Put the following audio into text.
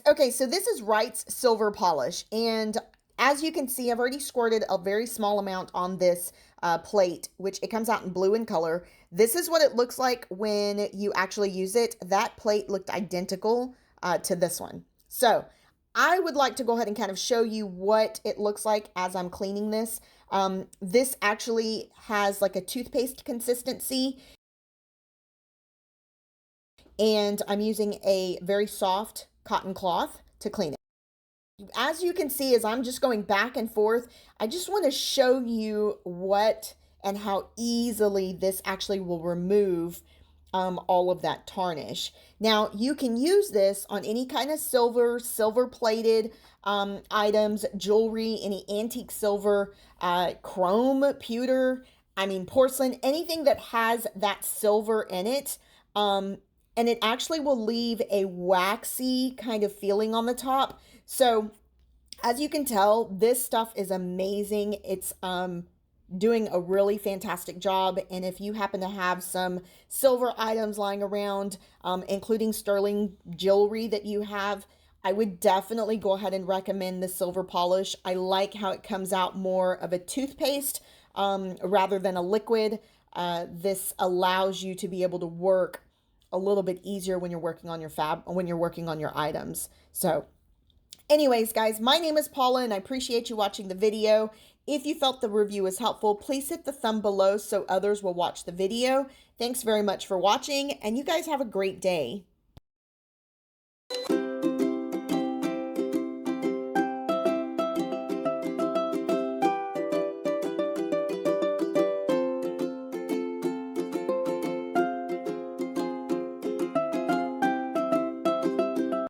Okay, so this is Wright's silver polish. And as you can see, I've already squirted a very small amount on this plate, which it comes out in blue in color. This is what it looks like when you actually use it. That plate looked identical to this one. So I would like to go ahead and kind of show you what it looks like as I'm cleaning this. This actually has like a toothpaste consistency, and I'm using a very soft cotton cloth to clean it. As you can see, as I'm just going back and forth, I just want to show you what and how easily this actually will remove all of that tarnish. Now, you can use this on any kind of silver plated items, jewelry, any antique silver, chrome, pewter, I mean, porcelain, anything that has that silver in it. And it actually will leave a waxy kind of feeling on the top. So as you can tell, this stuff is amazing. It's doing a really fantastic job. And if you happen to have some silver items lying around, including sterling jewelry that you have, I would definitely go ahead and recommend the silver polish. I like how it comes out more of a toothpaste rather than a liquid. This allows you to be able to work a little bit easier when you're working on your items. So anyways, guys, my name is Paula and I appreciate you watching the video. If you felt the review was helpful, please hit the thumb below so others will watch the video. Thanks very much for watching, and you guys have a great day.